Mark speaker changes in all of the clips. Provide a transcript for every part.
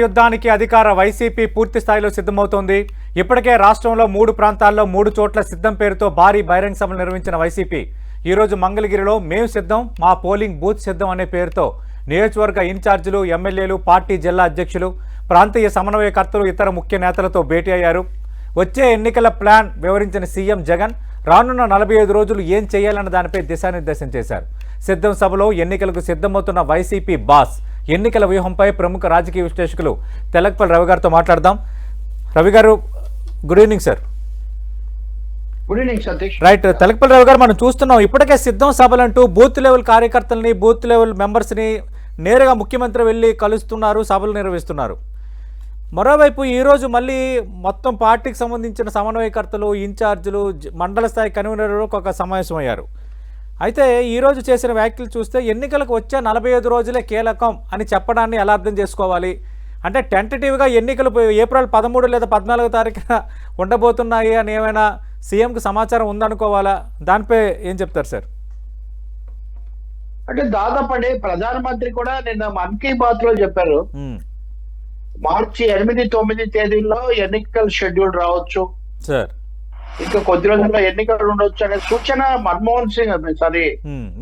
Speaker 1: యుద్ధానికి అధికార వైసీపీ పూర్తి స్థాయిలో సిద్ధమవుతోంది. ఇప్పటికే రాష్ట్రంలో 3 ప్రాంతాల్లో 3 చోట్ల సిద్ధం పేరుతో భారీ బహిరంగ సభలు నిర్వహించిన వైసీపీ ఈరోజు మంగళగిరిలో మేము సిద్ధం, మా పోలింగ్ బూత్ సిద్ధం అనే పేరుతో నియోజకవర్గ ఇన్ఛార్జీలు, ఎమ్మెల్యేలు, పార్టీ జిల్లా అధ్యక్షులు, ప్రాంతీయ సమన్వయకర్తలు, ఇతర ముఖ్య నేతలతో భేటీ అయ్యారు. వచ్చే ఎన్నికల ప్లాన్ వివరించిన సీఎం జగన్ రానున్న 45 రోజులు ఏం చేయాలన్న దానిపై దిశానిర్దేశం చేశారు. సిద్ధం సభలో ఎన్నికలకు సిద్ధమవుతున్న వైసీపీ బాస్ ఎన్నికల వ్యూహంపై ప్రముఖ రాజకీయ విశ్లేషకులు తెలకపల్లి రవి గారితో మాట్లాడదాం. రవి గారు, good evening sir.
Speaker 2: Good evening Satish.
Speaker 1: Right, Telakapalli Ravi గారు, మనం చూస్తున్నాం ఇప్పటికే సిద్ధం సభలంటూ బూత్ లెవెల్ కార్యకర్తలని, బూత్ లెవెల్ మెంబర్స్ని నేరుగా ముఖ్యమంత్రి వెళ్ళి కలుస్తున్నారు, సభలు నిర్వహిస్తున్నారు. మరోవైపు ఈరోజు మళ్ళీ మొత్తం పార్టీకి సంబంధించిన సమన్వయకర్తలు, ఇన్ఛార్జీలు, మండల స్థాయి కన్వీనర్లు ఒక సమావేశం అయ్యారు. అయితే ఈరోజు చేసిన వ్యాఖ్యలు చూస్తే ఎన్నికలకు వచ్చే 45 రోజులే కీలకం అని చెప్పడాన్ని ఎలా అర్థం చేసుకోవాలి? అంటే టెంటేటివ్గా ఎన్నికలు ఏప్రిల్ 13 లేదా 14 తారీఖున ఉండబోతున్నాయి అని ఏమైనా సీఎంకి సమాచారం ఉందనుకోవాలా? దానిపై ఏం చెప్తారు సార్?
Speaker 2: అంటే దాదాపు ప్రధానమంత్రి కూడా నిన్న మన్ కీ బాత్ లో చెప్పారు, మార్చి 8-9 తేదీల్లో ఎన్నికల షెడ్యూల్ రావచ్చు సార్, ఇంకా కొద్ది రోజుల్లో ఎన్నికలు ఉండొచ్చు అనే సూచన మన్మోహన్ సింగ్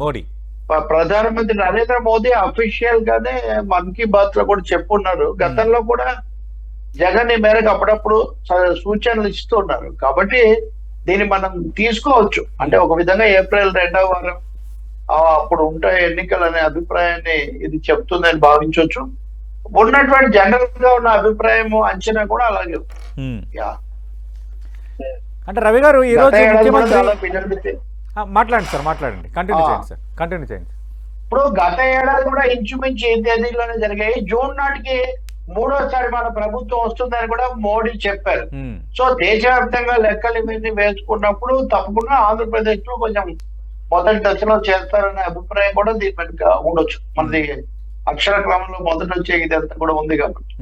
Speaker 1: మోడీ
Speaker 2: ప్రధానమంత్రి నరేంద్ర మోదీ అఫీషియల్ గానే మన్ కీ బాత్ లో కూడా చెప్పున్నారు. గతంలో కూడా జగన్ ఈ మేరకు అప్పుడప్పుడు సూచనలు ఇస్తున్నారు. కాబట్టి దీన్ని మనం తీసుకోవచ్చు. అంటే ఒక విధంగా ఏప్రిల్ 2వ వారం అప్పుడు ఉంటాయి ఎన్నికలు అనే అభిప్రాయాన్ని ఇది చెప్తుందని భావించవచ్చు. ఉన్నటువంటి జనరల్ గా ఉన్న అభిప్రాయం, అంచనా కూడా అలాగే.
Speaker 1: అంటే రవి గారు ఈరోజు ముఖ్యమంత్రి మాట్లాడండి సార్, మాట్లాడండి, కంటిన్యూ చేయండి సార్, కంటిన్యూ చేయండి.
Speaker 2: ఇప్పుడు గత ఏడాది కూడా ఇంచుమించు ఈ తేదీలోనే జరిగాయి. జూన్ నాటికి 3వసారి మన ప్రభుత్వం వస్తుందని కూడా మోడీ చెప్పారు. సో దేశవ్యాప్తంగా లెక్కలు ఇవన్నీ వేసుకున్నప్పుడు తప్పకుండా ఆంధ్రప్రదేశ్ లో కొంచెం మొదటి దశలో చేస్తారనే అభిప్రాయం కూడా దీని వెనుక ఉండొచ్చు. మనది అక్షర క్రమంలో మొదటి వచ్చే ఇదంతా కూడా ఉంది కాబట్టి.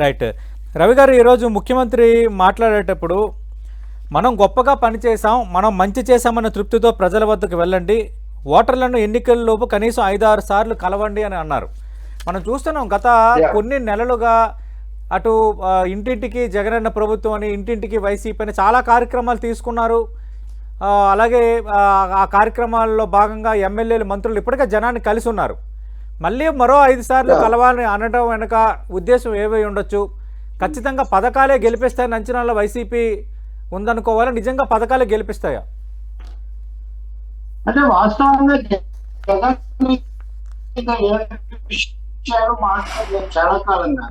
Speaker 1: రైట్. రవి గారు, ఈరోజు ముఖ్యమంత్రి మాట్లాడేటప్పుడు మనం గొప్పగా పనిచేసాం, మనం మంచి చేశామన్న తృప్తితో ప్రజల వద్దకు వెళ్ళండి, ఓటర్లను ఎన్నికల్లోపు కనీసం 5-6 సార్లు కలవండి అని అన్నారు. మనం చూస్తున్నాం గత కొన్ని నెలలుగా అటు ఇంటింటికి జగనన్న ప్రభుత్వం అని, ఇంటింటికి వైసీపీ అని చాలా కార్యక్రమాలు తీసుకున్నారు. అలాగే ఆ కార్యక్రమాల్లో భాగంగా ఎమ్మెల్యేలు, మంత్రులు ఇప్పటికే జనాన్ని కలిసి ఉన్నారు. మళ్ళీ మరో 5 సార్లు కలవాలని అనడం వెనక ఉద్దేశం ఏవై ఉండొచ్చు? ఖచ్చితంగా పథకాలే గెలిపిస్తాయని అంచనాలో వైసీపీ ఉందనుకోవాలా? నిజంగా పథకాలే గెలిపిస్తాయా?
Speaker 2: అంటే వాస్తవంగా మాట్లాడలేదు చాలా కాలంగా.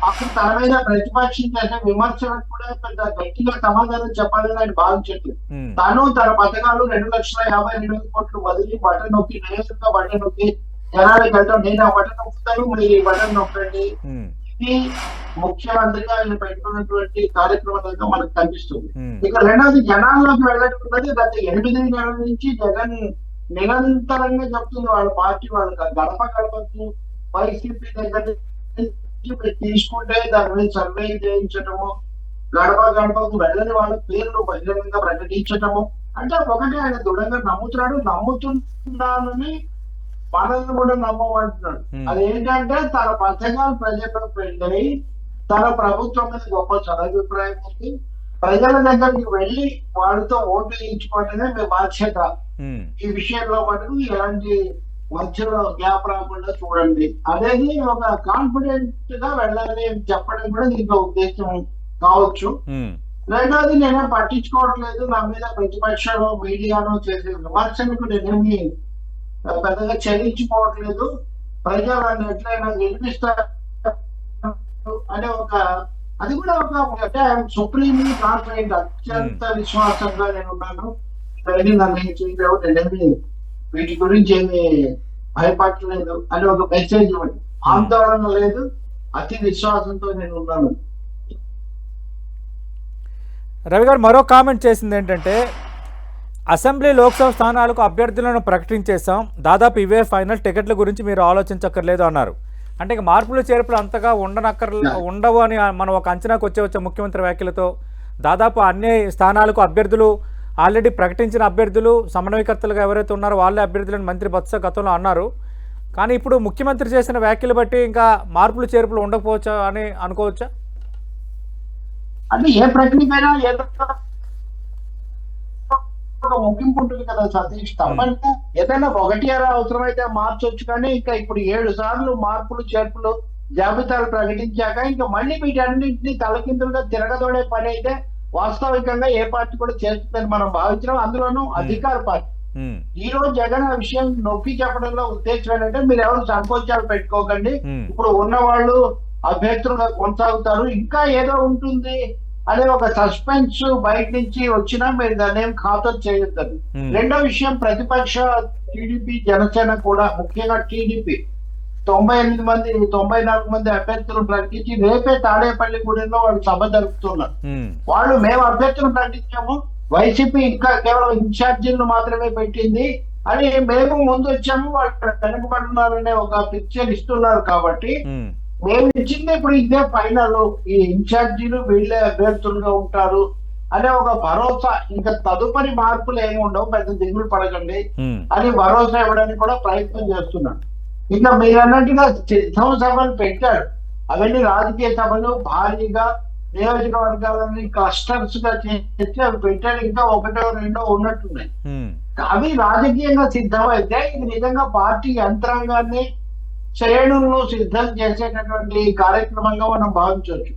Speaker 2: అప్పుడు తన మీద ప్రతిపక్షం చేసే విమర్శలకు కూడా పెద్ద గట్టిగా సమాధానం చెప్పాలని ఆయన భావించట్లేదు. తను తన పథకాలు 2,52,000 కోట్లు వదిలి బటన్ నొక్కి, నేరుగా బటన్ నొక్కి జనాలకు వెళ్తాం, నేను ఆ బటన్ నొక్కుతాను, మీరు ఈ బటన్ నొక్కండి. ఇది ముఖ్యమంత్రిగా ఆయన పెట్టుకున్నటువంటి కార్యక్రమాలుగా మనకు కనిపిస్తుంది. ఇక రెండవది, జనాల్లోకి వెళ్ళట్టున్నది గత 8 నెలల నుంచి జగన్ నిరంతరంగా చెప్తుంది వాళ్ళ పార్టీ వాళ్ళకి గడప గడపకు వైసీపీ దగ్గర తీసుకుంటే దాని మీద సర్వే చేయించటము, గడప గడపకు వెళ్ళని వాళ్ళ పేర్లు బహిరంగంగా ప్రకటించటము. అంటే ఒకటి, ఆయన దృఢంగా నమ్ముతున్నాడు, నమ్ముతున్నానని మనల్ని కూడా నమ్మమంటున్నాడు. అదేంటంటే తన పథకాలు ప్రజలకు వెళ్ళి తన ప్రభుత్వం మీద గొప్ప సదభిప్రాయం ఉంది, ప్రజల దగ్గరికి వెళ్ళి వాళ్ళతో ఓటు వేయించుకోవటమే మీ బాధ్యత. ఈ విషయంలో మటుకు ఎలాంటి మధ్యలో గ్యాప్ రాకుండా చూడండి అనేది ఒక కాన్ఫిడెంట్ గా వెళ్ళాలి అని చెప్పడం కూడా దీంట్లో ఉద్దేశం కావచ్చు. రెండోది, నేనేం పట్టించుకోవట్లేదు, నా మీద ప్రతిపక్షాలు, మీడియాను చేసే విమర్శలకు నేనేమి పెద్దగా చెల్లించుకోవట్లేదు, ప్రజలను ఎట్లయినా గెలిపిస్తారు అనే అది కూడా ఒక సుప్రీంలీ కాన్ఫిడెంట్, అత్యంత విశ్వాసంగా నేను ఉన్నాను. నేనేమి వీటి గురించి ఏమి భయపడలేదు అని ఒక మెసేజ్ ఇవ్వండి. ఆందోళన లేదు, అతి విశ్వాసంతో నేను ఉన్నాను.
Speaker 1: రవి గారు మరో కామెంట్ చేసింది ఏంటంటే, అసెంబ్లీ, లోక్సభ స్థానాలకు అభ్యర్థులను ప్రకటించేసాం, దాదాపు ఇవే ఫైనల్, టికెట్ల గురించి మీరు ఆలోచించక్కర్లేదు అన్నారు. అంటే ఇక మార్పులు చేర్పులు అంతగా ఉండవు అని మనం ఒక అంచనాకు వచ్చే ముఖ్యమంత్రి వ్యాఖ్యలతో దాదాపు అన్ని స్థానాలకు అభ్యర్థులు ఆల్రెడీ ప్రకటించిన అభ్యర్థులు, సమన్వయకర్తలుగా ఎవరైతే ఉన్నారో వాళ్ళే అభ్యర్థులను మంత్రి బొత్స గతంలో అన్నారు. కానీ ఇప్పుడు ముఖ్యమంత్రి చేసిన వ్యాఖ్యలు బట్టి ఇంకా మార్పులు చేర్పులు ఉండకపోవచ్చా అని అనుకోవచ్చా?
Speaker 2: అంటే ఏ ప్రక్రియకైనా ఏదో ఒక ముగింపు ఉంటుంది కదా సతీష్. తప్పంటే ఏదైనా ఒకటి అర అవసరమైతే మార్చొచ్చు, కానీ ఇంకా ఇప్పుడు 7 సార్లు మార్పులు చేర్పులు జాబితాలు ప్రకటించాక ఇంకా మళ్ళీ వీటన్నింటినీ తలకిందులుగా తిరగదోడే పని అయితే వాస్తవికంగా ఏ పార్టీ కూడా చేస్తుందని మనం భావించడం, అందులోనూ అధికార పార్టీ. ఈ రోజు జగన్ ఆ విషయం నొక్కి చెప్పడంలో ఉద్దేశం ఏంటంటే, మీరు ఎవరు సంకోచాలు పెట్టుకోకండి, ఇప్పుడు ఉన్న వాళ్ళు అభ్యర్థులుగా కొనసాగుతారు, ఇంకా ఏదో ఉంటుంది అనే ఒక సస్పెన్స్ బయట నుంచి వచ్చినా మీరు దాన్ని ఏం ఖాతరు చేయొద్దు. రెండో విషయం, ప్రతిపక్ష టీడీపీ జనసేన కూడా, ముఖ్యంగా టీడీపీ 94 మంది అభ్యర్థులు ప్రకటించి రేపే తాడేపల్లిగూడెంలో వాళ్ళు సభ జరుపుతున్నారు. వాళ్ళు మేము అభ్యర్థులు ప్రకటించాము, వైసీపీ ఇంకా కేవలం ఇన్ఛార్జీలను మాత్రమే పెట్టింది అని మేము ముందు వచ్చాము, వాళ్ళు వెనకబడున్నారనే ఒక పిక్చర్ ఇస్తున్నారు. కాబట్టి మేము ఇచ్చింది ఇప్పుడు ఇదే ఫైనల్, ఈ ఇన్ఛార్జీలు వీళ్ళే అభ్యర్థులుగా ఉంటారు అనే ఒక భరోసా. ఇంకా తదుపరి మార్పులు ఏమి ఉండవు, పెద్ద దిగులు పడకండి అని భరోసా ఇవ్వడానికి కూడా ప్రయత్నం చేస్తున్నాను. ఇంకా మీరు అన్నట్టుగా సిద్ధం సభలు పెట్టారు, అవన్నీ రాజకీయ సభలు భారీగా నియోజకవర్గాలని క్లస్టర్స్ గా చేసి అవి పెట్టారు, ఇంకా 1-2 ఉన్నట్టున్నాయి. అవి రాజకీయంగా సిద్ధం అయితే ఇది నిజంగా పార్టీ యంత్రాంగాన్ని శ్రేణులను సిద్ధం చేసేటటువంటి కార్యక్రమంగా మనం భావించవచ్చు.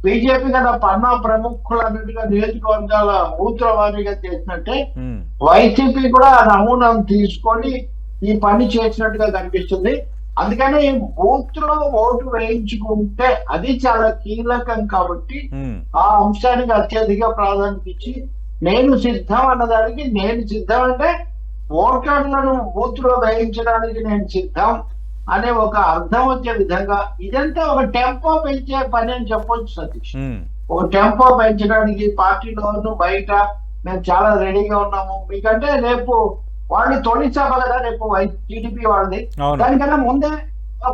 Speaker 2: బీజేపీ కదా పన్నా ప్రముఖులు అన్నట్టుగా నియోజకవర్గాల ఊతుల వారీగా చేసినట్టే వైసీపీ కూడా ఆ నమూనాను తీసుకొని ఈ పని చేసినట్టుగా కనిపిస్తుంది. అందుకని బూత్ లో ఓటు వేయించుకుంటే అది చాలా కీలకం. కాబట్టి ఆ అంశానికి అత్యధిక ప్రాధాన్యత ఇచ్చి నేను సిద్ధం అన్నదానికి, నేను సిద్ధం అంటే ఓటర్లను బూత్ లో వేయించడానికి నేను సిద్ధం అనే ఒక అర్థం వచ్చే విధంగా ఇదంతా ఒక టెంపో పెంచే పని అని చెప్పొచ్చు సతీష్. ఒక టెంపో పెంచడానికి పార్టీలోను బయట మేము చాలా రెడీగా ఉన్నాము. మీకంటే రేపు వాళ్ళు తొలి సభ కదా రేపు టీడీపీ వాళ్ళది, దానికన్నా ముందే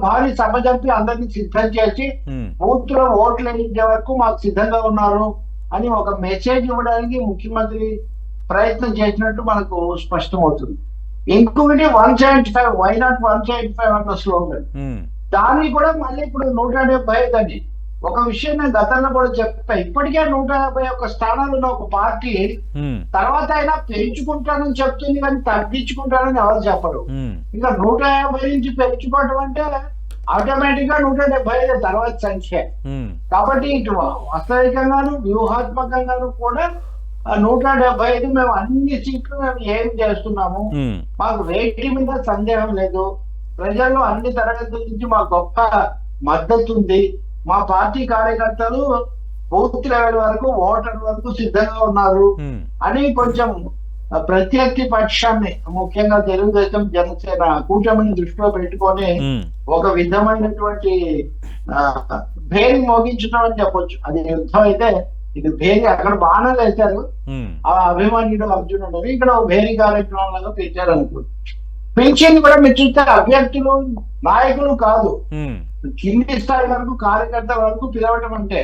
Speaker 2: భారీ సభ జరిపి అందరినీ సిద్ధం చేసి బూత్ లో ఓట్లు వేయించే వరకు మాకు సిద్ధంగా ఉన్నారు అని ఒక మెసేజ్ ఇవ్వడానికి ముఖ్యమంత్రి ప్రయత్నం చేసినట్టు మనకు స్పష్టమవుతుంది. ఇంకొకటి 175, వై నాట్ 175 అన్న స్లోగన్, దాన్ని కూడా మళ్ళీ ఇప్పుడు 175 అని ఒక విషయం నేను గతంలో కూడా చెప్తా. ఇప్పటికే 151 స్థానాలు ఉన్న ఒక పార్టీ తర్వాత అయినా పెంచుకుంటానని చెప్తుంది, కానీ తగ్గించుకుంటానని ఎవరు చెప్పరు. ఇంకా 150 నుంచి పెంచుకోవటం అంటే ఆటోమేటిక్ గా 175 తర్వాత సంఖ్య. కాబట్టి ఇటు వాస్తవికంగాను వ్యూహాత్మకంగాను కూడా 175 మేము అన్ని సీట్లు మేము ఏం చేస్తున్నాము, మాకు వేటి మీద సందేహం లేదు, ప్రజల్లో అన్ని తరగతుల నుంచి మా గొప్ప మద్దతు ఉంది, మా పార్టీ కార్యకర్తలు బూత్ లెవెల్ వరకు ఓటర్ వరకు సిద్ధంగా ఉన్నారు అని కొంచెం ప్రత్యర్థి పక్షాన్ని, ముఖ్యంగా తెలుగుదేశం జనసేన కూటమిని దృష్టిలో పెట్టుకొని ఒక విధమైనటువంటి భేరి మోగించడం అని చెప్పొచ్చు. అది యుద్ధం అయితే ఇది భేరి, అక్కడ బాణాలు వేశారు ఆ అభిమన్యుడు అర్జునుడు, ఇక్కడ భేరి కార్యక్రమం లాగా పెట్టారు అనుకోండి. పెన్షన్ కూడా మీరు చూస్తే అభ్యర్థులు నాయకులు కాదు, కింది స్థాయి వరకు కార్యకర్త వరకు పిలవటం అంటే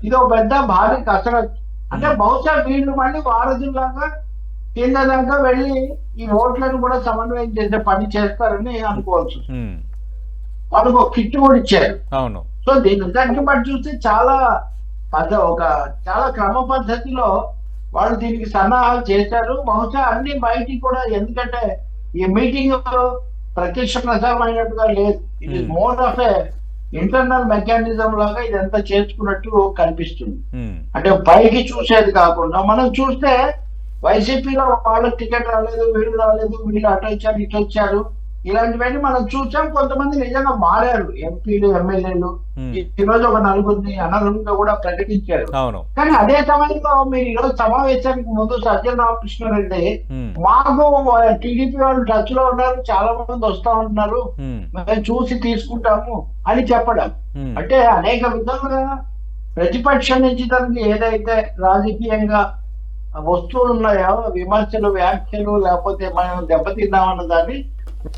Speaker 2: ఇది ఒక పెద్ద భారీ కసరత్తు. అంటే బహుశా వీళ్ళు మళ్ళీ వారధుల్లాగా కింద దాకా వెళ్ళి ఈ ఓట్లను కూడా సమన్వయం చేసే పని చేస్తారని అనుకోవచ్చు. వాళ్ళకు ఒక కిట్ కూడా ఇచ్చారు. సో దీన్ని బట్టి చూస్తే చాలా చాలా క్రమ పద్ధతిలో వాళ్ళు దీనికి సన్నాహాలు చేశారు. బహుశా అన్ని బయటికి కూడా, ఎందుకంటే ఈ మీటింగ్ ప్రత్యక్ష ప్రసారం అయినట్టుగా లేదు, ఇది more of A internal mechanism లాగా ఇదంతా చేసుకున్నట్టు కనిపిస్తుంది. అంటే పైకి చూసేది కాకుండా మనం చూస్తే వైసీపీలో వాళ్ళకి టికెట్ రాలేదు, వీళ్ళు రాలేదు, వీళ్ళు అటు వచ్చారు ఇటు వచ్చారు, ఇలాంటివన్నీ మనం చూసాం. కొంతమంది నిజంగా మారారు, ఎంపీలు ఎమ్మెల్యేలు ఈ రోజు ఒక 4 అనర్హులుగా కూడా ప్రకటించారు. కానీ అదే సమయంలో మీరు ఈరోజు సమావేశానికి ముందు సజ్జల రామకృష్ణారెడ్డి మాకు టీడీపీ వాళ్ళు టచ్ లో ఉన్నారు, చాలా మంది వస్తా ఉంటున్నారు, మేము చూసి తీసుకుంటాము అని చెప్పడం అంటే అనేక విధాలుగా ప్రతిపక్షం నుంచి తనకి ఏదైతే రాజకీయంగా వస్తువులు ఉన్నాయో, విమర్శలు, వ్యాఖ్యలు, లేకపోతే మనం దెబ్బతిన్నామన్న దాన్ని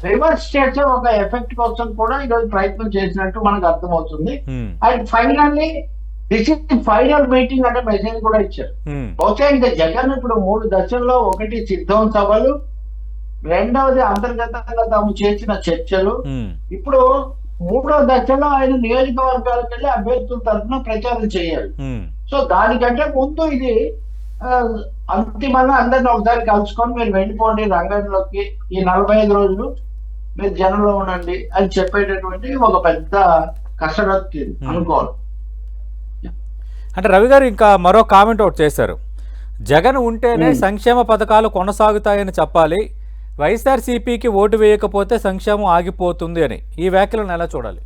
Speaker 2: రివర్స్ చేసే ఒక ఎఫెక్ట్ కోసం కూడా ఈరోజు ప్రయత్నం చేసినట్టు మనకు అర్థమవుతుంది. And finally this is the final meeting అంటే మెసేజ్ కూడా ఇచ్చారు. బహుశా ఇంకా జగన్ ఇప్పుడు 3 దశల్లో, ఒకటి సిద్ధం సభలు, రెండవది అంతర్గతంగా తాము చేసిన చర్చలు. ఇప్పుడు మూడో దశలో ఆయన నియోజకవర్గాలకు వెళ్ళి అభ్యర్థుల తరఫున ప్రచారం చేయాలి. సో దానికంటే ముందు ఇది అంతిమంగా అందరిని ఒకసారి కలుసుకొని మీరు వెళ్ళిపోండి రంగంలోకి, ఈ 45 రోజులు మీరు జనంలో ఉండండి అని చెప్పేటటువంటి ఒక పెద్ద కసరత్తు అనుకోవాలి.
Speaker 1: అంటే రవి గారు ఇంకా మరో కామెంట్ ఒకటి చేశారు. జగన్ ఉంటేనే సంక్షేమ పథకాలు కొనసాగుతాయని చెప్పాలి, వైఎస్ఆర్సీపీకి ఓటు వేయకపోతే సంక్షేమం ఆగిపోతుంది అని. ఈ వ్యాఖ్యలను ఎలా చూడాలి?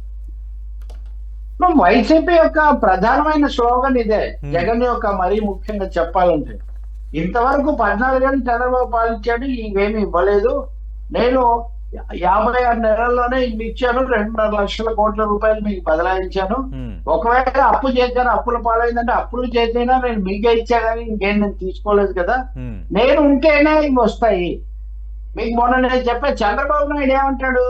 Speaker 2: వైసీపీ యొక్క ప్రధానమైన స్లోగన్ ఇదే. జగన్ యొక్క మరీ ముఖ్యంగా చెప్పాలంటే ఇంతవరకు 14 ఏళ్ళు చంద్రబాబు పాలించాడు, ఇవేమి ఇవ్వలేదు. నేను 56 నెలల్లోనే ఇన్ని ఇచ్చాను, 2.5 లక్షల కోట్ల రూపాయలు మీకు బదలాయించాను. ఒకవేళ అప్పు చేశాను, అప్పుల పాలైందంటే అప్పులు చేసినా నేను మీకే ఇచ్చా కానీ ఇంకేం నేను తీసుకోలేదు కదా, నేను ఉంటేనే ఇవి వస్తాయి. మీకు మొన్న నేను చెప్పే చంద్రబాబు నాయుడు ఏమంటాడు,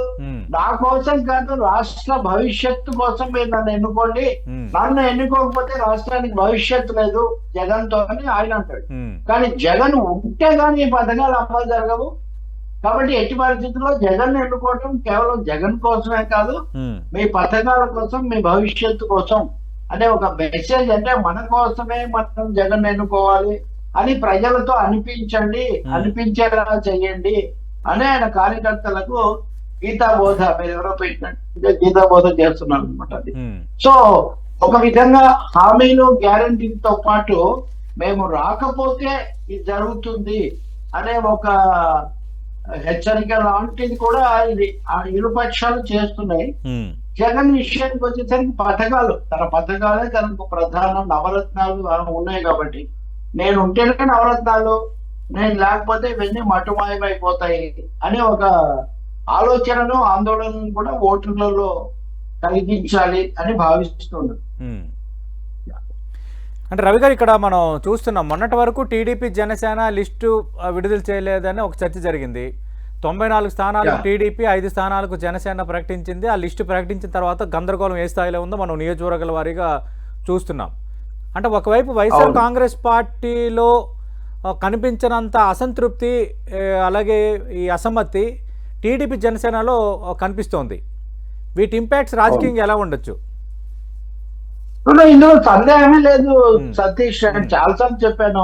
Speaker 2: నా కోసం కాదు రాష్ట్ర భవిష్యత్తు కోసం మీరు నన్ను ఎన్నుకోండి, నన్ను ఎన్నుకోకపోతే రాష్ట్రానికి భవిష్యత్తు లేదు జగన్ తో అని ఆయన అంటాడు. కానీ జగన్ ఉంటే గానీ ఈ పథకాలు అమలు జరగవు. కాబట్టి ఎట్టి పరిస్థితుల్లో జగన్ ఎన్నుకోవటం కేవలం జగన్ కోసమే కాదు, మీ పథకాల కోసం, మీ భవిష్యత్తు కోసం అనే ఒక మెసేజ్. అంటే మన కోసమే మనం జగన్ ఎన్నుకోవాలి అని ప్రజలతో అనిపించేలా చెయ్యండి అని ఆయన కార్యకర్తలకు గీతాబోధ, మీరు ఎవరో పెట్టినట్టు గీతాబోధ చేస్తున్నారు అనమాట అది. సో ఒక విధంగా హామీలు గ్యారంటీతో పాటు మేము రాకపోతే ఇది జరుగుతుంది అనే ఒక హెచ్చరిక లాంటిది కూడా ఇది ఇరుపక్షాలు చేస్తున్నాయి. జగన్ విషయానికి వచ్చేసరికి తన పథకాలే తనకు ప్రధాన నవరత్నాలు ఉన్నాయి కాబట్టి నేను ఉంటేనే నవరత్నాలు, నేను లేకపోతే ఇవన్నీ మటుమాయమైపోతాయి అనే ఒక ఆలోచనను ఆందోళనను కూడా ఓటర్లలో కలిగించాలి అని భావిస్తున్నాను.
Speaker 1: అంటే రవి గారు ఇక్కడ మనం చూస్తున్నాం, మొన్నటి వరకు టీడీపీ జనసేన లిస్టు విడుదల చేయలేదని ఒక చర్చ జరిగింది. 94 స్థానాలకు టీడీపీ, 5 స్థానాలకు జనసేన ప్రకటించింది. ఆ లిస్టు ప్రకటించిన తర్వాత గందరగోళం ఏ స్థాయిలో ఉందో మనం నియోజకవర్గాల వారీగా చూస్తున్నాం. అంటే ఒకవైపు వైఎస్ఆర్ కాంగ్రెస్ పార్టీలో కనిపించినంత అసంతృప్తి, అలాగే ఈ అసమ్మతి టీడీపీ జనసేనలో కనిపిస్తోంది. వీటి ఇంపాక్ట్స్ రాజకీయంగా ఎలా ఉండొచ్చు?
Speaker 2: ఇందులో సందేహమే లేదు సతీష్, చాలాసార్లు చెప్పాను.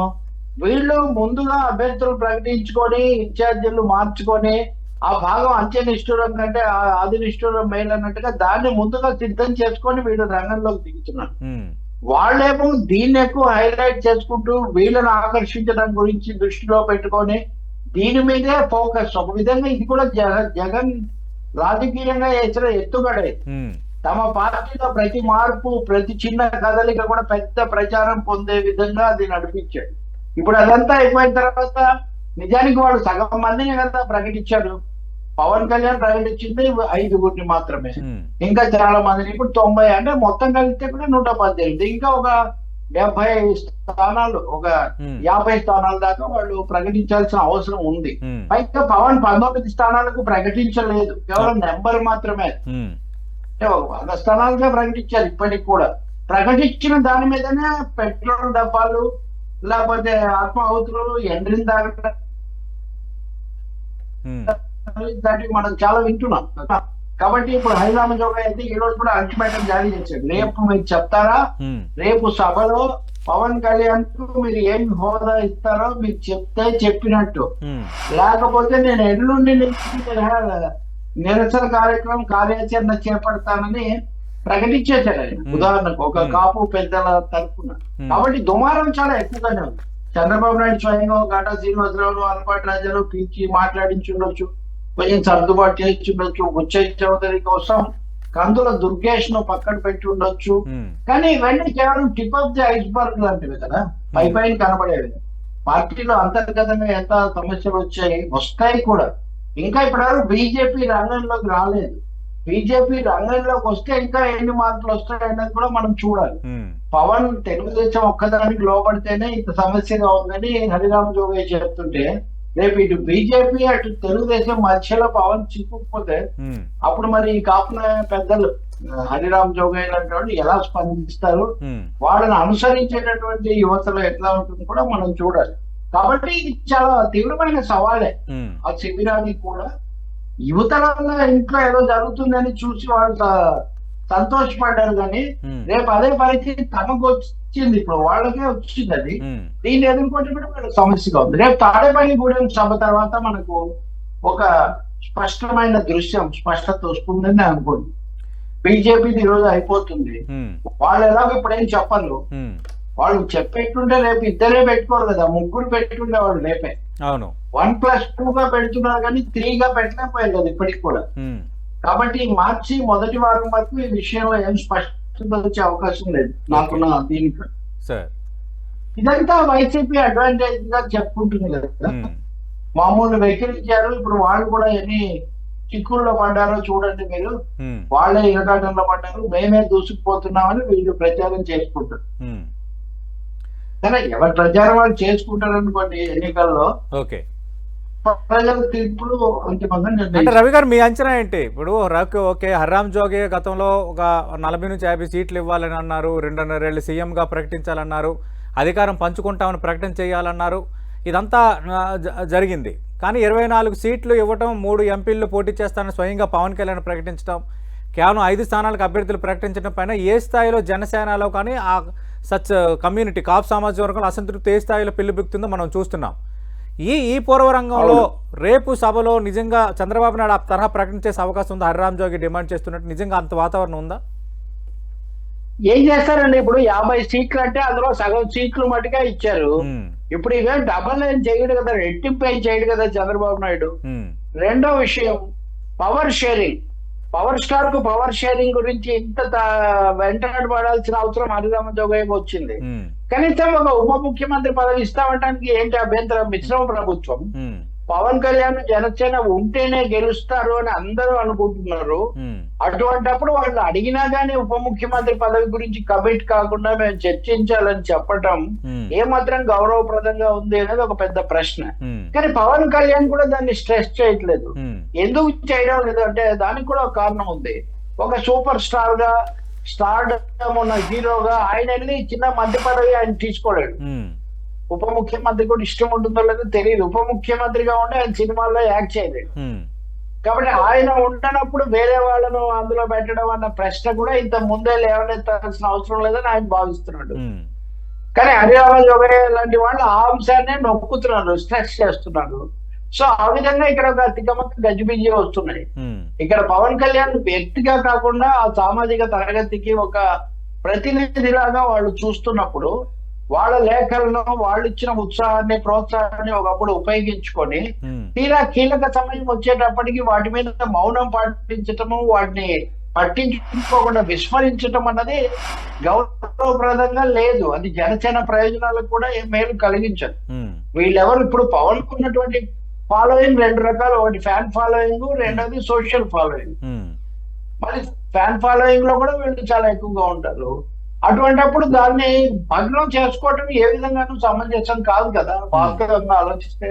Speaker 2: వీళ్ళు ముందుగా అభ్యర్థులు ప్రకటించుకొని ఇన్ఛార్జీలు మార్చుకొని ఆ భాగం అంత్య నిష్ఠూరం కంటే ఆది నిష్ఠూరం మేలు అన్నట్టుగా దాన్ని ముందుగా సిద్ధం చేసుకొని వీళ్ళు రంగంలోకి దిగుతున్నారు. వాళ్ళేమో దీన్ని ఎక్కువ హైలైట్ చేసుకుంటూ వీళ్ళని ఆకర్షించడం గురించి దృష్టిలో పెట్టుకొని దీని మీదే ఫోకస్. ఒక విధంగా ఇది కూడా జగన్ రాజకీయంగా వేసిన ఎత్తుగడే. తమ పార్టీలో ప్రతి మార్పు, ప్రతి చిన్న కదలిక కూడా పెద్ద ప్రచారం పొందే విధంగా అది నడిపించాడు. ఇప్పుడు అదంతా అయిపోయిన తర్వాత నిజానికి వాళ్ళు సగం మందిని కదా ప్రకటించారు. పవన్ కళ్యాణ్ ప్రకటించింది 5 మాత్రమే, ఇంకా చాలా మందిని. ఇప్పుడు 90 అంటే మొత్తం కలిస్తే కూడా 118, ఇంకా ఒక 70 స్థానాలు, ఒక 50 స్థానాల దాకా వాళ్ళు ప్రకటించాల్సిన అవసరం ఉంది. పైగా పవన్ 19 స్థానాలకు ప్రకటించలేదు, కేవలం నెంబర్ మాత్రమే. అంటే ఒక 100 స్థానాలుగా ప్రకటించారు. ఇప్పటికి కూడా ప్రకటించిన దాని మీదనే పెట్రోల్ డబ్బాలు, లేకపోతే ఆత్మాహుతులు, ఎండ్రిన్ తాగడం మనం చాలా వింటున్నాం. కాబట్టి ఇప్పుడు హరిరామ జోగ అయితే ఈ రోజు కూడా అల్టిమేటం జారీ చేశాడు. రేపు మీరు చెప్తారా, రేపు సభలో పవన్ కళ్యాణ్ కు మీరు ఏం హోదా ఇస్తారో మీరు చెప్తే చెప్పినట్టు, లేకపోతే నేను ఎల్లుండి నిరసన కార్యాచరణ చేపడతానని ప్రకటించేశారు ఆయన. ఉదాహరణకు ఒక కాపు పెద్దల తరఫున. కాబట్టి దుమారం చాలా ఎక్కువగానే ఉంది. చంద్రబాబు నాయుడు స్వయంగా గంటా శ్రీనివాసరావు, అలపాటి రాజాలు పిలిచి మాట్లాడించుండొచ్చు, కొంచెం సర్దుబాటు చేసి ఉండొచ్చు, బుచ్చయ్య చౌదరి కోసం కందుల దుర్గేష్ ను పక్కన పెట్టి ఉండొచ్చు. కానీ ఇవన్నీ కేవలం టిప్ ఆఫ్ ది ఐస్బర్గ్ లాంటివి కదా, పైన కనబడేవి. పార్టీలో అంతర్గతంగా ఎంత సమస్యలు వస్తాయి కూడా. ఇంకా ఇప్పటివరకు బీజేపీ రంగంలోకి రాలేదు. బీజేపీ రంగంలోకి వస్తే ఇంకా ఎన్ని మార్పులు వస్తాయన్నది కూడా మనం చూడాలి. పవన్ తెలుగుదేశం ఒక్కదానికి లోపడితేనే ఇంత సమస్యగా ఉందని హరిరామ జోగయ్య చెప్తుంటే, రేపు ఇటు బీజేపీ అటు తెలుగుదేశం మధ్యలో పవన్ చిక్కుకుపోతే అప్పుడు మరి కాపున పెద్దలు హరిరామ జోగయ్య లాంటి వాళ్ళు ఎలా స్పందిస్తారు, వాళ్ళని అనుసరించేటటువంటి యువతలో ఎట్లా ఉంటుంది కూడా మనం చూడాలి. కాబట్టి ఇది చాలా తీవ్రమైన సవాలే. ఆ శిబిరానికి కూడా యువతల ఇంట్లో ఏదో జరుగుతుందని చూసి వాళ్ళు సంతోషపడ్డారు, కానీ రేపు అదే పరిస్థితి తమకు వచ్చింది, ఇప్పుడు వాళ్ళకే వచ్చింది. అది దీన్ని ఎదుర్కొంటే కూడా మనకు సమస్యగా ఉంది. రేపు తాడేపల్లిగూడెం సభ తర్వాత మనకు ఒక స్పష్టమైన దృశ్యం, స్పష్టత వస్తుందని నేను అనుకోండి. బీజేపీది ఈరోజు అయిపోతుంది. వాళ్ళు ఎలాగో ఇప్పుడు ఏం చెప్పరు. వాళ్ళు చెప్పేట్టుంటే రేపు ఇద్దరే పెట్టుకోరు కదా, ముగ్గురు పెట్టుకుంటే వాళ్ళు రేపే.
Speaker 1: అవును,
Speaker 2: 1+2 గా పెడుతున్నారు కానీ 3 గా పెట్టలేకపోయారు కదా ఇప్పటికి కూడా. కాబట్టి మార్చి మొదటి వారం వరకు ఈ విషయంలో ఏం స్పష్టత వచ్చే అవకాశం లేదు నాకున్న దీనికి. ఇదంతా వైసీపీ అడ్వాంటేజ్ గా చెప్పుకుంటుంది కదా. మామూలు వెక్కిరించారు, ఇప్పుడు వాళ్ళు కూడా ఎన్ని చిక్కుల్లో పడ్డారో చూడండి మీరు, వాళ్ళే ఇరకాటంలో పడ్డారు, మేమే దూసుకుపోతున్నామని వీళ్ళు ప్రచారం చేసుకుంటారు. సరే, ఎవరి ప్రచారం వాళ్ళు చేసుకుంటారు అనుకోండి, ఎన్నికల్లో ప్రజల తీర్పులు అంతిమంగా
Speaker 1: అంటే. రవి గారు, మీ అంచనా ఏంటి? ఇప్పుడు ఓకే, హర్రామ్ జోగి గతంలో ఒక 40 నుంచి 50 సీట్లు ఇవ్వాలని అన్నారు, 2.5 ఏళ్ళు సీఎంగా ప్రకటించాలన్నారు, అధికారం పంచుకుంటామని ప్రకటన చేయాలన్నారు, ఇదంతా జరిగింది. కానీ 24 సీట్లు ఇవ్వటం, 3 ఎంపీలు పోటీ చేస్తానని స్వయంగా పవన్ కళ్యాణ్ ప్రకటించడం, కేవలం 5 స్థానాలకు అభ్యర్థులు ప్రకటించడం పైన ఏ స్థాయిలో జనసేనలో కానీ ఆ కమ్యూనిటీ కాపు సామాజిక వర్గంలో అసంతృప్తి ఏ స్థాయిలో పెళ్లిబిక్తుందో మనం చూస్తున్నాం. ఈ పూర్వరంగంలో రేపు సభలో నిజంగా చంద్రబాబు నాయుడు ఆ తరహా ప్రకటన చేసే అవకాశం ఉందా? హర్రామ్ జోగి డిమాండ్ చేస్తున్నట్టు నిజంగా అంత వాతావరణం ఉందా?
Speaker 2: ఏం చేస్తారండి, ఇప్పుడు 50 సీట్లు అంటే అందులో సగం సీట్లు మటుగా ఇచ్చారు. ఇప్పుడు ఇవే డబల్ ఏం చేయడు కదా, రెట్టింపు ఏం చేయడు కదా చంద్రబాబు నాయుడు. రెండో విషయం, పవర్ షేరింగ్. పవర్ స్టార్ కు పవర్ షేరింగ్ గురించి ఇంత వెంటనే పడాల్సిన అవసరం హరిరామ జోగయ్యకు వచ్చింది. కనీసం ఒక ఉప ముఖ్యమంత్రి పదవి ఇస్తామనడానికి ఏంటి అభ్యంతరం? మిశ్రమ ప్రభుత్వం, పవన్ కళ్యాణ్ జనసేన ఉంటేనే గెలుస్తారు అని అందరూ అనుకుంటున్నారు. అటువంటప్పుడు వాళ్ళు అడిగినా గానీ ఉప ముఖ్యమంత్రి పదవి గురించి కమిట్ కాకుండా మేము చర్చించాలని చెప్పటం ఏమాత్రం గౌరవప్రదంగా ఉంది అనేది ఒక పెద్ద ప్రశ్న. కానీ పవన్ కళ్యాణ్ కూడా దాన్ని స్ట్రెస్ చేయట్లేదు. ఎందుకు చేయడం లేదు అంటే దానికి కూడా ఒక కారణం ఉంది. ఒక సూపర్ స్టార్ గా, స్టార్డమ్ ఉన్న హీరోగా ఆయన వెళ్ళి చిన్న మంత్రి పదవి ఆయన తీసుకోలేడు. ఉప ముఖ్యమంత్రి కూడా ఇష్టం ఉంటుందో లేదో తెలియదు. ఉప ముఖ్యమంత్రిగా ఉండి ఆయన సినిమాల్లో యాక్ట్ చేయలేడు. కాబట్టి ఆయన ఉండనప్పుడు వేరే వాళ్ళను అందులో పెట్టడం అన్న ప్రశ్న కూడా ఇంత ముందే లేవనెత్తాల్సిన అవసరం లేదని ఆయన భావిస్తున్నాడు. కానీ హరిరామ జోగయ్య లాంటి వాళ్ళు ఆ అంశాన్ని నొక్కుతున్నారు, స్ట్రెస్ చేస్తున్నారు. సో ఆ విధంగా ఇక్కడ ఒక తికమక గజిబిజి వస్తున్నాయి. ఇక్కడ పవన్ కళ్యాణ్ వ్యక్తిగా కాకుండా ఆ సామాజిక తరగతికి ఒక ప్రతినిధిలాగా వాళ్ళు చూస్తున్నప్పుడు వాళ్ళ లేఖలను, వాళ్ళు ఇచ్చిన ఉత్సాహాన్ని, ప్రోత్సాహాన్ని ఒకప్పుడు ఉపయోగించుకొని తీరా కీలక సమయం వచ్చేటప్పటికి వాటి మీద మౌనం పాటించటము, వాటిని పట్టించుకోకుండా విస్మరించటం అన్నది గౌరవప్రదంగా లేదు. అది జనసేన ప్రయోజనాలకు కూడా ఏం మేలు కలిగించదు. వీళ్ళెవరు ఇప్పుడు పవన్ ఉన్నటువంటి ఫాలోయింగ్ 2 రకాలు, ఒకటి ఫ్యాన్ ఫాలోయింగ్, రెండోది సోషల్ ఫాలోయింగ్. మరి ఫ్యాన్ ఫాలోయింగ్ లో కూడా వీళ్ళు చాలా ఎక్కువగా ఉంటారు. అటువంటిప్పుడు దాన్ని భగ్నం చేసుకోవటం ఏ విధంగానూ సమంజసం కాదు కదా వాస్తవంగా ఆలోచిస్తే.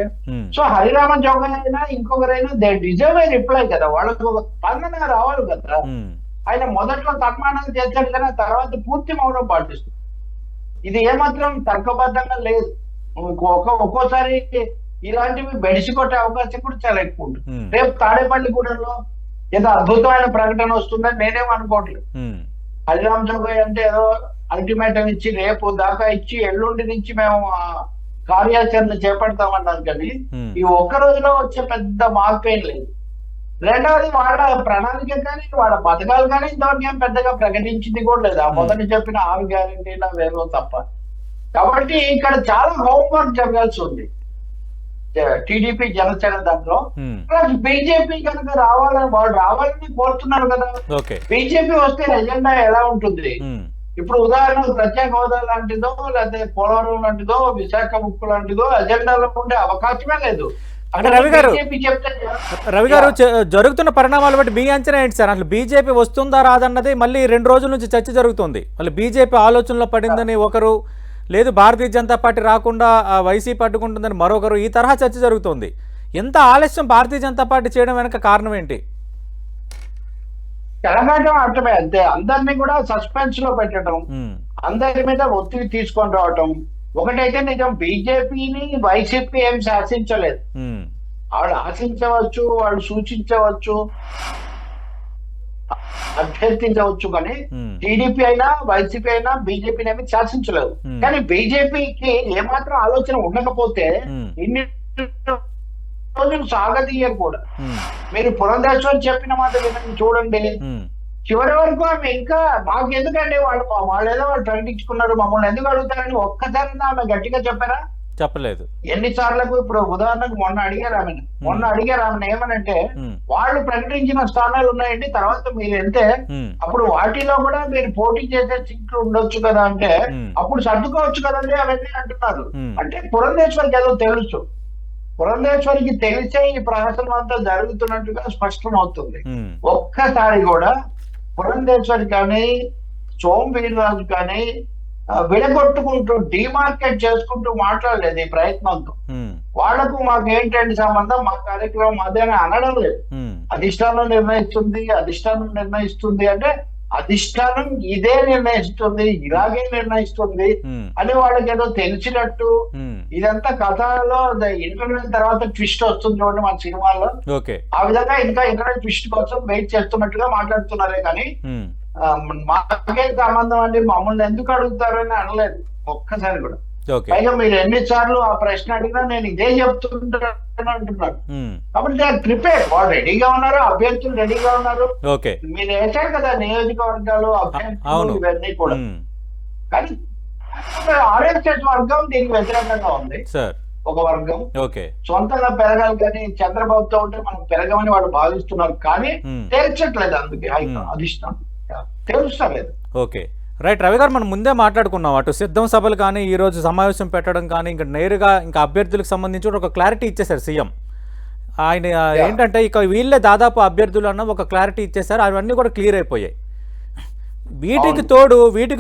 Speaker 2: సో హరిరామ జోగయ్య అయినా ఇంకొకరైనా దే డిజర్వ్ ఏ రిప్లై కదా, వాళ్ళకు స్పందన రావాలి కదా. ఆయన మొదట్లో తన్మానాలు చేశాడు కానీ తర్వాత పూర్తి మౌనం పాటిస్తుంది. ఇది ఏమాత్రం తర్కబద్ధంగా లేదు. ఒక్కోసారి ఇలాంటివి బెడిసి కొట్టే అవకాశం కూడా చాలా ఎక్కువ ఉంటుంది. రేపు తాడేపల్లిగూడెంలో ఏదో అద్భుతమైన ప్రకటన వస్తుందని నేనేం అనుకోవట్లేదు. హరిరామ జోగయ్య అంటే ఏదో అల్టిమేటం ఇచ్చి రేపు దాకా ఇచ్చి ఎల్లుండి నుంచి మేము కార్యాచరణ చేపడతామన్నారు. కానీ ఈ ఒక్క రోజులో వచ్చే పెద్ద మార్పు ఏం లేదు. రెండవది వాళ్ళ ప్రణాళిక కానీ వాళ్ళ పథకాలు కానీ ఇంతవరకు ఏం పెద్దగా ప్రకటించింది కూడా లేదు. ఆ మొదటి చెప్పిన 6 గ్యారెంటీల వేగం తప్ప. కాబట్టి ఇక్కడ చాలా హోంవర్క్ జరగాల్సి ఉంది టీడీపీ జనసేన దాంట్లో. బీజేపీ కనుక రావాలని వాళ్ళు రావాలని కోరుతున్నారు కదా. బీజేపీ వస్తే ఎజెండా ఎలా ఉంటుంది? ఇప్పుడు ఉదాహరణకు ప్రత్యేక హోదా లాంటిదో, లేకపోతే పోలవరం లాంటిదో, విశాఖ ముక్కు లాంటిదో ఎజెండాలో ఉండే అవకాశమే లేదు.
Speaker 1: రవి గారు, జరుగుతున్న పరిణామాలు బట్టి మీ అంచనా ఏంటి సార్? అసలు బీజేపీ వస్తుందా రాదన్నది మళ్ళీ 2 రోజుల నుంచి చర్చ జరుగుతుంది. మళ్ళీ బీజేపీ ఆలోచనలో పడిందని ఒకరు, లేదు భారతీయ జనతా పార్టీ రాకుండా వైసీపీ అడ్డుకుంటుందని మరొకరు, ఈ తరహా చర్చ జరుగుతోంది. ఎంత ఆలస్యం భారతీయ జనతా పార్టీ చేయడం వెనక కారణం ఏంటి?
Speaker 2: తెలంగాణ అర్థమే అంతే. అందరినీ కూడా సస్పెన్స్ లో పెట్టడం, అందరి మీద ఒత్తిడి తీసుకొని రావటం, ఒకటైతే నిజం, బీజేపీని వైసీపీ ఏం శాసించలేదు. వాళ్ళు ఆశించవచ్చు, వాళ్ళు సూచించవచ్చు, అభ్యర్థించవచ్చు, కానీ టీడీపీ అయినా వైసీపీ అయినా బీజేపీని ఏమి శాసించలేదు. కానీ బీజేపీకి ఏమాత్రం ఆలోచన ఉండకపోతే ఇన్ని రోజులు సాగదీయరు కూడా. మీరు పురంధేశ్వరి చెప్పిన మాట వినండి, చూడండి, చివరి వరకు ఆమె ఇంకా మాకు ఎందుకండి వాళ్ళు ఏదో వాళ్ళు ప్రకటించుకున్నారు, మమ్మల్ని ఎందుకు అడుగుతారని ఒక్కసారి ఆమె గట్టిగా చెప్పారా?
Speaker 1: చెప్పలేదు.
Speaker 2: ఎన్నిసార్లకు ఇప్పుడు ఉదాహరణకు మొన్న అడిగారు ఆమెను ఏమనంటే, వాళ్ళు ప్రకటించిన స్థానాలు ఉన్నాయండి, తర్వాత మీరు వెళ్తే అప్పుడు వాటిలో కూడా మీరు పోటీ చేసే సీట్లు ఉండొచ్చు కదా అంటే, అప్పుడు సర్దుకోవచ్చు కదండి అవన్నీ అంటున్నారు. అంటే పురంధేశ్వరికి ఏదో తెలుసు, పురంధేశ్వరికి తెలిసే ఈ ప్రహసనం అంతా జరుగుతున్నట్టుగా స్పష్టం అవుతుంది. ఒక్కసారి కూడా పురంధేశ్వరి కానీ సోమ్ వీర్రాజు కానీ విడగొట్టుకుంటూ డిమార్కెట్ చేసుకుంటూ మాట్లాడలేదు ఈ ప్రయత్నంతో. వాళ్లకు మాకు ఏంటంటే సంబంధం, మా కార్యక్రమం అదే అని అనడం లేదు. అధిష్టానం నిర్ణయిస్తుంది అంటే అధిష్టానం ఇదే నిర్ణయిస్తుంది, ఇలాగే నిర్ణయిస్తుంది అని వాళ్ళకి ఏదో తెలిసినట్టు. ఇదంతా కథలో ఇంటర్నెట్ తర్వాత ట్విస్ట్ వస్తుంది చూడండి మన సినిమాల్లో, ఆ విధంగా ఇంకా ఇంటర్నెట్ ట్విస్ట్ కోసం వెయిట్ చేస్తున్నట్టుగా మాట్లాడుతున్నారే కానీ మాకే సంబంధం అండి, మమ్మల్ని ఎందుకు అడుగుతారని అనలేదు ఒక్కసారి కూడా. పైగా మీరు ఎన్నిసార్లు ఆ ప్రశ్న అడిగినా నేను ఇదే చెప్తుంటాను అంటున్నాడు. కాబట్టి ప్రిపేర్, వాళ్ళు రెడీగా ఉన్నారు, అభ్యర్థులు రెడీగా ఉన్నారు. మీరు వేశారు కదా నియోజకవర్గాలు, అభ్యర్థులు ఇవన్నీ కూడా. కానీ ఆర్ఎస్ఎస్ వర్గం దీనికి వ్యతిరేకంగా ఉంది. ఒక వర్గం సొంతంగా పెరగాలి కానీ చంద్రబాబుతో ఉంటే మనం పెరగమని వాళ్ళు భావిస్తున్నారు, కానీ తెరచట్లేదు. అందుకే అధిష్టానం తెలుస్తలేదు.
Speaker 1: రైట్ రవి గారు, మనం ముందే మాట్లాడుకున్నాం, అటు సిద్ధం సభలు కానీ ఈ రోజు సమావేశం పెట్టడం కానీ ఇంకా నేరుగా ఇంకా అభ్యర్థులకు సంబంధించి ఒక క్లారిటీ ఇచ్చేశారు సీఎం. ఆయన ఏంటంటే ఇక వీళ్ళే దాదాపు అభ్యర్థులు అన్న ఒక క్లారిటీ ఇచ్చేశారు, అవన్నీ కూడా క్లియర్ అయిపోయాయి. వీటికి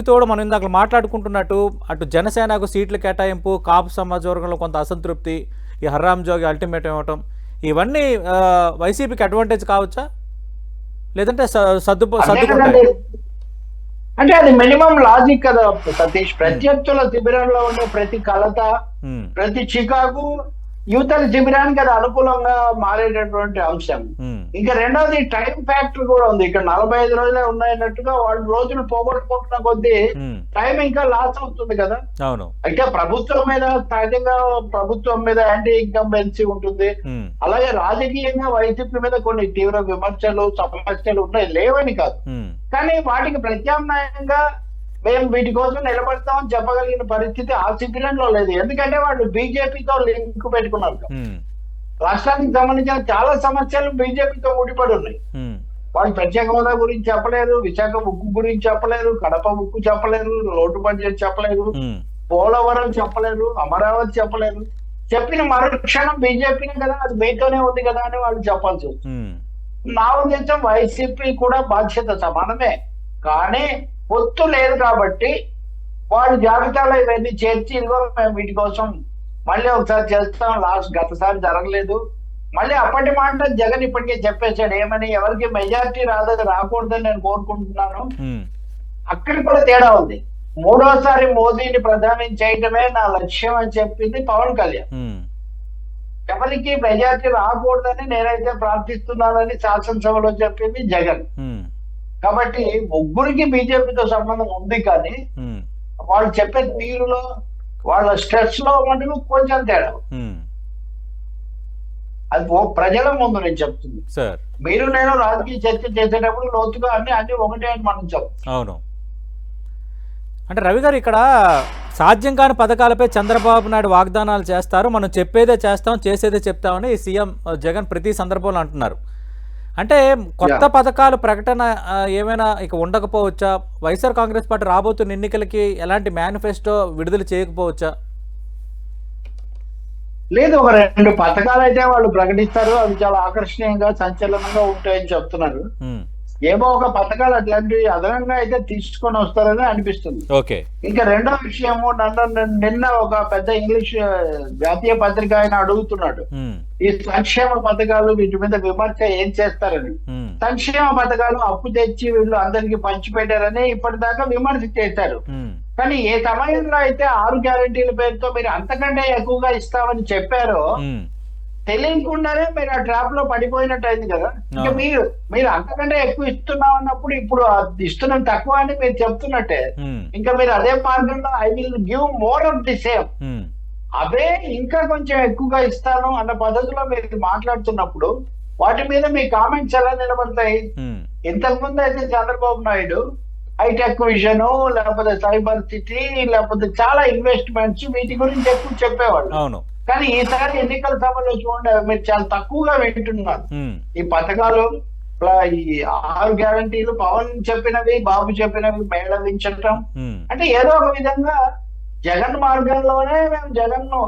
Speaker 1: తోడు మనం ఇందాక మాట్లాడుకుంటున్నట్టు అటు జనసేనకు సీట్ల కేటాయింపు, కాపు సమాజ వర్గంలో కొంత అసంతృప్తి, ఈ హర్రామ్ జోగి అల్టిమేట్ ఇవ్వటం, ఇవన్నీ వైసీపీకి అడ్వాంటేజ్ కావచ్చా, లేదంటే సర్దుకుంటాయి?
Speaker 2: అంటే అది మినిమం లాజిక్ కదా సతీష్. ప్రత్యర్థుల శిబిరంలో ఉండే ప్రతి కలత, ప్రతి చికాకు యువతల శిబిరానికి అది అనుకూలంగా మారేటటువంటి అంశం. ఇంకా రెండవది టైం ఫ్యాక్టర్ కూడా ఉంది. ఇక్కడ 45 రోజులే ఉన్నాయన్నట్టుగా వాళ్ళు రోజులు పోగొట్టుకుంటున్న కొద్దీ టైం ఇంకా లాస్ అవుతుంది కదా. అయితే ప్రభుత్వం మీద సహజంగా ప్రభుత్వం మీద యాంటీ ఇన్కంబెన్సీ ఉంటుంది. అలాగే రాజకీయంగా వైసీపీ మీద కొన్ని తీవ్ర విమర్శలు సమస్యలు ఉన్నాయి, లేవని కాదు. కానీ వాటికి ప్రత్యామ్నాయంగా మేము వీటి కోసం నిలబడతామని చెప్పగలిగిన పరిస్థితి ఆ శిబిరంలో లేదు. ఎందుకంటే వాళ్ళు బీజేపీతో లింక్ పెట్టుకున్నారు. రాష్ట్రానికి సంబంధించిన చాలా సమస్యలు బీజేపీతో ముడిపడి ఉన్నాయి. వాళ్ళు ప్రత్యేక హోదా గురించి చెప్పలేరు, విశాఖ ఉక్కు గురించి చెప్పలేరు, కడప ఉక్కు చెప్పలేరు, లోటు బడ్జెట్ చెప్పలేరు, పోలవరం చెప్పలేరు, అమరావతి చెప్పలేరు. చెప్పిన మరుక్షణం బీజేపీనే కదా, అది మీతోనే ఉంది కదా అని వాళ్ళు చెప్పాల్సి వస్తుంది. నా ఉద్దేశం వైసీపీ కూడా బాధ్యత సమానమే, కానీ పొత్తు లేదు కాబట్టి వాళ్ళు జాబితాలో ఇవన్నీ చేర్చి మేము వీటి కోసం మళ్ళీ ఒకసారి చేస్తాం, గతసారి జరగలేదు. మళ్ళీ అప్పటి మాట జగన్ ఇప్పటికే చెప్పేశాడు ఏమని, ఎవరికి మెజారిటీ రాకూడదని నేను కోరుకుంటున్నాను. అక్కడ కూడా తేడా ఉంది. మూడోసారి మోదీని ప్రధాని చేయడమే నా లక్ష్యం అని చెప్పింది పవన్ కళ్యాణ్. ఎవరికి మెజారిటీ రాకూడదని నేనైతే ప్రార్థిస్తున్నానని శాసనసభలో చెప్పింది జగన్. కాబట్టి ముగ్గురికి బీజేపీతో సంబంధం ఉంది, కానీ వాళ్ళు చెప్పే తీరులో వాళ్ళ స్ట్రెస్ లో మటుకు కొంచెం తేడా. అది ప్రజల ముందు నేను చెప్తుంది. మీరు నేను రాజకీయ చర్చ చేసేటప్పుడు లోతుగా అన్ని ఒకటే అని మనం చెప్తాం.
Speaker 1: అవును. అంటే రవి గారు, ఇక్కడ సాధ్యం కాని పథకాలపై చంద్రబాబు నాయుడు వాగ్దానాలు చేస్తారు, మనం చెప్పేదే చేస్తాం, చేసేదే చెప్తామని సీఎం జగన్ ప్రతి సందర్భంలో అంటున్నారు. అంటే కొత్త పథకాలు ప్రకటన ఏమైనా ఇక ఉండకపోవచ్చా? వైఎస్ఆర్ కాంగ్రెస్ పార్టీ రాబోతున్న ఎన్నికలకి ఎలాంటి మేనిఫెస్టో విడుదల చేయకపోవచ్చా?
Speaker 2: లేదు, ఒక 2 పథకాలు అయితే వాళ్ళు ప్రకటిస్తారు, అవి చాలా ఆకర్షణీయంగా సంచలనంగా ఉంటాయని చెప్తున్నారు. ఏమో ఒక పథకాలు అట్లాంటివి అదనంగా అయితే తీసుకొని వస్తారని అనిపిస్తుంది.
Speaker 1: ఓకే.
Speaker 2: ఇంకా రెండో విషయము, నిన్న ఒక పెద్ద ఇంగ్లీష్ జాతీయ పత్రిక ఆయన అడుగుతున్నాడు ఈ సంక్షేమ పథకాలు వీటి మీద విమర్శ ఏం చేస్తారని. సంక్షేమ పథకాలు అప్పు తెచ్చి వీళ్ళు అందరికి పంచిపెట్టారని ఇప్పటిదాకా విమర్శ చేశారు. కానీ ఏ సమయంలో అయితే 6 గ్యారెంటీల పేరుతో మీరు అంతకంటే ఎక్కువగా ఇస్తామని చెప్పారో తెలియకుండానే మీరు ఆ ట్రాప్ లో పడిపోయినట్టు అయింది కదా. ఇంకా మీరు అంతకంటే ఎక్కువ ఇస్తున్నాం అన్నప్పుడు ఇప్పుడు ఇస్తున్నాం తక్కువ అని మీరు చెప్తున్నట్టే. ఇంకా మీరు అదే మార్గంలో I will give more of the same, అదే ఇంకా కొంచెం ఎక్కువగా ఇస్తాను అన్న పద్ధతిలో మీరు మాట్లాడుతున్నప్పుడు వాటి మీద మీ కామెంట్స్ ఎలా నిలబడతాయి? ఇంతకు ముందు అయితే చంద్రబాబు నాయుడు హైటెక్ విజన్, లేకపోతే సైబర్ సిటీ, లేకపోతే చాలా ఇన్వెస్ట్మెంట్స్ వీటి గురించి ఎక్కువ చెప్పేవాళ్ళు. కానీ ఈసారి ఎన్నికల సభలో చూడండి మీరు చాలా తక్కువగా వింటున్నారు. ఈ పథకాలు ఈ 6 గ్యారంటీలు పవన్ చెప్పినవి బాబు చెప్పినవి మేళవించటం అంటే ఏదో ఒక విధంగా జగన్ మార్గంలోనే మేము జగన్ ను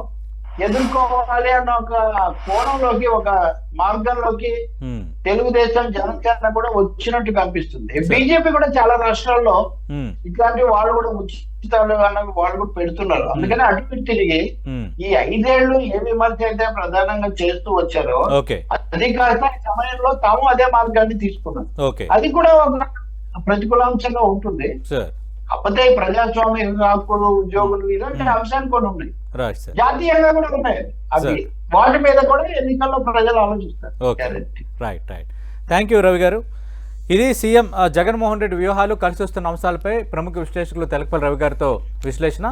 Speaker 2: ఎదుర్కోవాలి అన్న ఒక కోణంలోకి, ఒక మార్గంలోకి తెలుగుదేశం జనసేన కూడా వచ్చినట్టు కనిపిస్తుంది. బీజేపీ కూడా చాలా రాష్ట్రాల్లో ఇట్లాంటి వాళ్ళు కూడా ఉచితాలు అన్నవి వాళ్ళు కూడా పెడుతున్నారు. అందుకని అటు తిరిగి ఈ 5 ఏళ్లు ఏ విమర్శ అయితే ప్రధానంగా చేస్తూ వచ్చారో అది కాస్త ఈ సమయంలో తాము అదే మార్గాన్ని తీసుకున్నారు. అది కూడా ఒక ప్రతికూలాంశంగా ఉంటుంది. కాకపోతే ప్రజాస్వామ్య హక్కులు, ఉద్యోగులు ఇలాంటి అంశాలు కూడా ఉన్నాయి, జాతీయంగా కూడా ఉన్నాయి. అవి వాటి మీద కూడా ఎన్నికల్లో ప్రజలు ఆలోచిస్తారు.
Speaker 1: రైట్. థ్యాంక్ యూ రవి గారు. ఇది సీఎం జగన్మోహన్ రెడ్డి వ్యూహాలు కలిసి వస్తున్న అంశాలపై ప్రముఖ విశ్లేషకులు తెలకపల్లి రవి గారితో విశ్లేషణ.